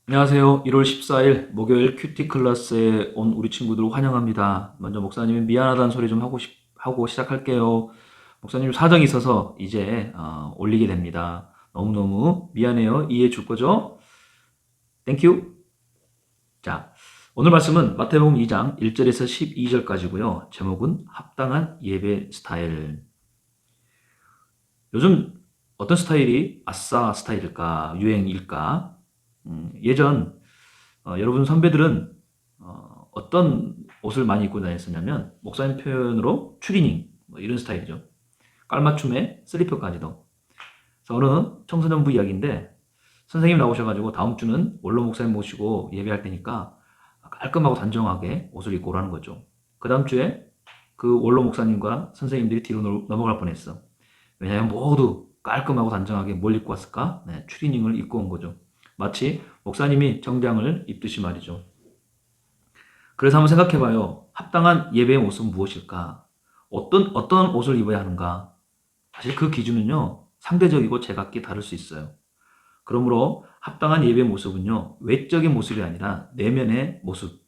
안녕하세요. 1월 14일 목요일 큐티 클래스에 온 우리 친구들 환영합니다. 먼저 목사님이 미안하다는 소리 좀 하고 시작할게요. 목사님 사정이 있어서 이제 올리게 됩니다. 너무너무 미안해요. 이해해 줄 거죠? 땡큐. 자, 오늘 말씀은 마태복음 2장 1절에서 12절까지고요. 제목은 합당한 예배 스타일. 요즘 어떤 스타일이 아싸 스타일일까? 유행일까? 예전 여러분 선배들은 어떤 옷을 많이 입고 다녔었냐면 목사님 표현으로 추리닝 뭐 이런 스타일이죠. 깔맞춤에 슬리퍼까지도. 그래서 어느 청소년부 이야기인데 선생님 나오셔가지고 다음 주는 원로 목사님 모시고 예배할 테니까 깔끔하고 단정하게 옷을 입고 오라는 거죠. 그 다음 주에 그 원로 목사님과 선생님들이 뒤로 넘어갈 뻔했어. 왜냐하면 모두 깔끔하고 단정하게 뭘 입고 왔을까? 네, 추리닝을 입고 온 거죠. 마치 목사님이 정장을 입듯이 말이죠. 그래서 한번 생각해봐요. 합당한 예배의 모습은 무엇일까? 어떤 옷을 입어야 하는가? 사실 그 기준은요, 상대적이고 제각기 다를 수 있어요. 그러므로 합당한 예배의 모습은요, 외적인 모습이 아니라 내면의 모습,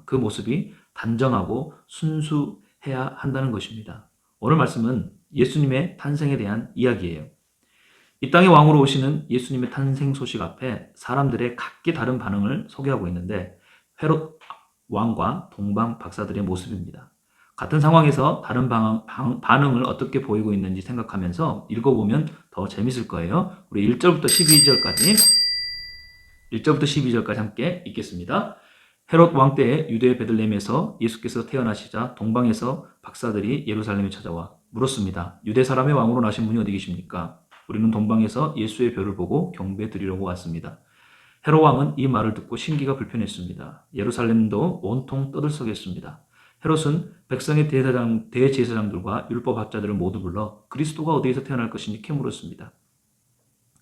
그 모습이 단정하고 순수해야 한다는 것입니다. 오늘 말씀은 예수님의 탄생에 대한 이야기예요. 이 땅의 왕으로 오시는 예수님의 탄생 소식 앞에 사람들의 각기 다른 반응을 소개하고 있는데 헤롯 왕과 동방 박사들의 모습입니다. 같은 상황에서 다른 반응을 어떻게 보이고 있는지 생각하면서 읽어보면 더 재밌을 거예요. 우리 1절부터 12절까지 함께 읽겠습니다. 헤롯 왕 때에 유대 베들레헴에서 예수께서 태어나시자 동방에서 박사들이 예루살렘에 찾아와 물었습니다. 유대 사람의 왕으로 나신 분이 어디 계십니까? 우리는 동방에서 예수의 별을 보고 경배 드리려고 왔습니다. 헤롯 왕은 이 말을 듣고 심기가 불편했습니다. 예루살렘도 온통 떠들썩했습니다. 헤롯은 백성의 대제사장들과 율법학자들을 모두 불러 그리스도가 어디에서 태어날 것인지 캐물었습니다.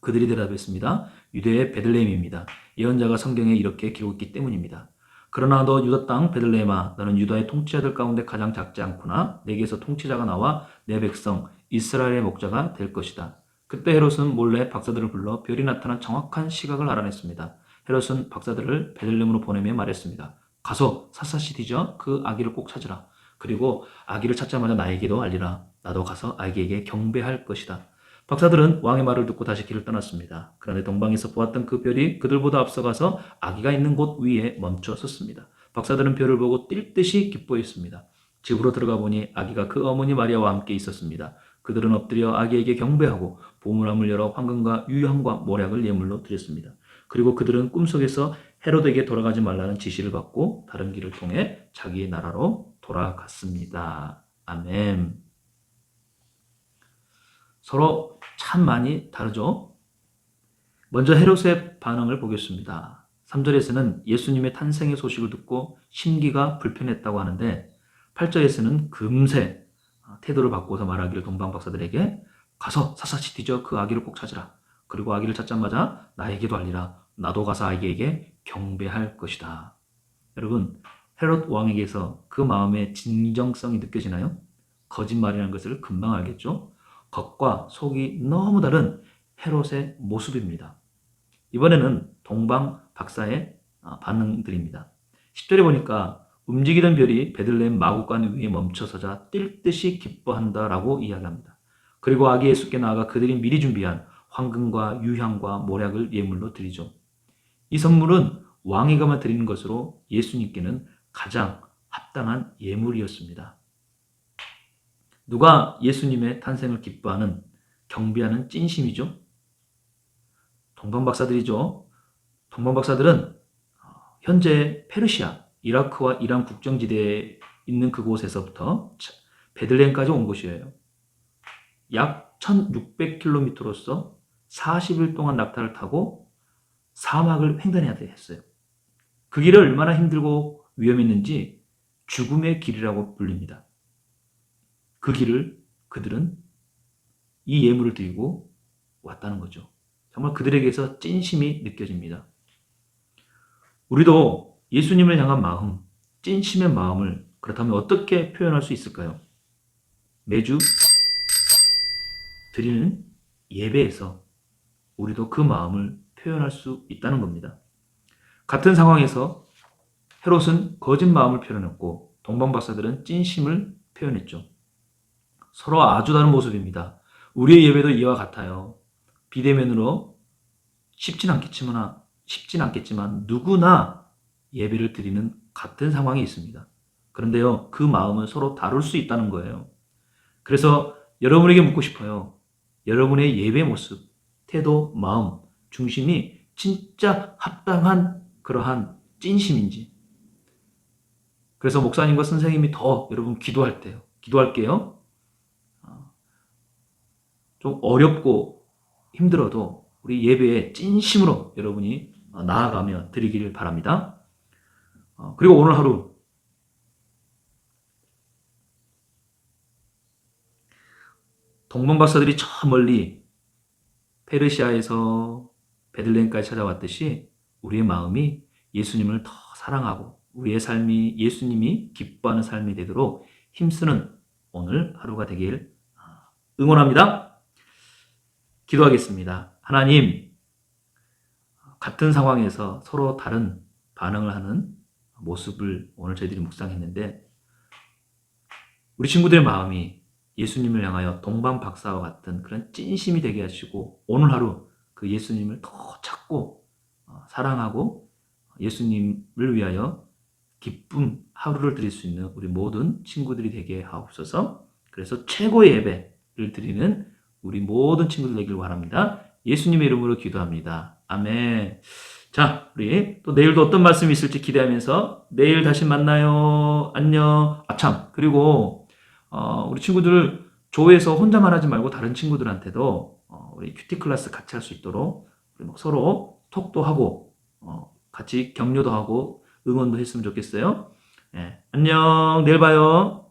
그들이 대답했습니다. 유대의 베들레헴입니다. 예언자가 성경에 이렇게 기록했기 때문입니다. 그러나 너 유다 땅 베들레헴아, 너는 유다의 통치자들 가운데 가장 작지 않구나. 내게서 통치자가 나와 내 백성 이스라엘의 목자가 될 것이다. 그때 헤롯은 몰래 박사들을 불러 별이 나타난 정확한 시각을 알아냈습니다. 헤롯은 박사들을 베들레헴으로 보내며 말했습니다. 가서 샅샅이 뒤져 그 아기를 꼭 찾으라. 그리고 아기를 찾자마자 나에게도 알리라. 나도 가서 아기에게 경배할 것이다. 박사들은 왕의 말을 듣고 다시 길을 떠났습니다. 그런데 동방에서 보았던 그 별이 그들보다 앞서가서 아기가 있는 곳 위에 멈춰 섰습니다. 박사들은 별을 보고 뛸 듯이 기뻐했습니다. 집으로 들어가 보니 아기가 그 어머니 마리아와 함께 있었습니다. 그들은 엎드려 아기에게 경배하고 보물함을 열어 황금과 유향과 모략을 예물로 드렸습니다. 그리고 그들은 꿈속에서 헤롯에게 돌아가지 말라는 지시를 받고 다른 길을 통해 자기의 나라로 돌아갔습니다. 아멘. 서로 참 많이 다르죠? 먼저 헤롯의 반응을 보겠습니다. 3절에서는 예수님의 탄생의 소식을 듣고 심기가 불편했다고 하는데 8절에서는 금세 태도를 바꿔서 말하기를 동방 박사들에게 가서 샅샅이 뒤져 그 아기를 꼭 찾으라. 그리고 아기를 찾자마자 나에게도 알리라. 나도 가서 아기에게 경배할 것이다. 여러분, 헤롯 왕에게서 그 마음의 진정성이 느껴지나요? 거짓말이라는 것을 금방 알겠죠? 겉과 속이 너무 다른 헤롯의 모습입니다. 이번에는 동방 박사의 반응들입니다. 10절에 보니까 움직이던 별이 베들레헴 마구간 위에 멈춰서자 뛸 듯이 기뻐한다라고 이야기합니다. 그리고 아기 예수께 나아가 그들이 미리 준비한 황금과 유향과 모략을 예물로 드리죠. 이 선물은 왕이가만 드리는 것으로 예수님께는 가장 합당한 예물이었습니다. 누가 예수님의 탄생을 기뻐하는, 경배하는 찐심이죠? 동방박사들이죠. 동방박사들은 현재 페르시아, 이라크와 이란 국경지대에 있는 그곳에서부터 베들레헴까지 온 곳이에요. 약 1600km로서 40일 동안 낙타를 타고 사막을 횡단해야 했어요. 그 길을 얼마나 힘들고 위험했는지 죽음의 길이라고 불립니다. 그 길을 그들은 이 예물을 드리고 왔다는 거죠. 정말 그들에게서 찐심이 느껴집니다. 우리도 예수님을 향한 마음, 찐심의 마음을 그렇다면 어떻게 표현할 수 있을까요? 매주 드리는 예배에서 우리도 그 마음을 표현할 수 있다는 겁니다. 같은 상황에서 헤롯은 거짓 마음을 표현했고 동방 박사들은 찐심을 표현했죠. 서로 아주 다른 모습입니다. 우리의 예배도 이와 같아요. 비대면으로 쉽진 않겠지만 누구나 예배를 드리는 같은 상황이 있습니다. 그런데요, 그 마음은 서로 다를 수 있다는 거예요. 그래서 여러분에게 묻고 싶어요. 여러분의 예배 모습, 태도, 마음, 중심이 진짜 합당한 그러한 찐심인지. 그래서 목사님과 선생님이 더 여러분 기도할게요. 좀 어렵고 힘들어도 우리 예배에 찐심으로 여러분이 나아가며 드리기를 바랍니다. 그리고 오늘 하루 동방 박사들이 저 멀리 페르시아에서 베들레헴까지 찾아왔듯이 우리의 마음이 예수님을 더 사랑하고 우리의 삶이 예수님이 기뻐하는 삶이 되도록 힘쓰는 오늘 하루가 되길 응원합니다. 기도하겠습니다. 하나님, 같은 상황에서 서로 다른 반응을 하는 모습을 오늘 저희들이 묵상했는데 우리 친구들의 마음이 예수님을 향하여 동방 박사와 같은 그런 찐심이 되게 하시고 오늘 하루 그 예수님을 더 찾고 사랑하고 예수님을 위하여 기쁨 하루를 드릴 수 있는 우리 모든 친구들이 되게 하옵소서. 그래서 최고의 예배를 드리는 우리 모든 친구들 되길 바랍니다. 예수님의 이름으로 기도합니다. 아멘. 자, 우리 또 내일도 어떤 말씀이 있을지 기대하면서 내일 다시 만나요. 안녕. 그리고 우리 친구들 조에서 혼자만 하지 말고 다른 친구들한테도 우리 큐티 클래스 같이 할 수 있도록 우리 서로 톡도 하고 같이 격려도 하고 응원도 했으면 좋겠어요. 네, 안녕. 내일 봐요.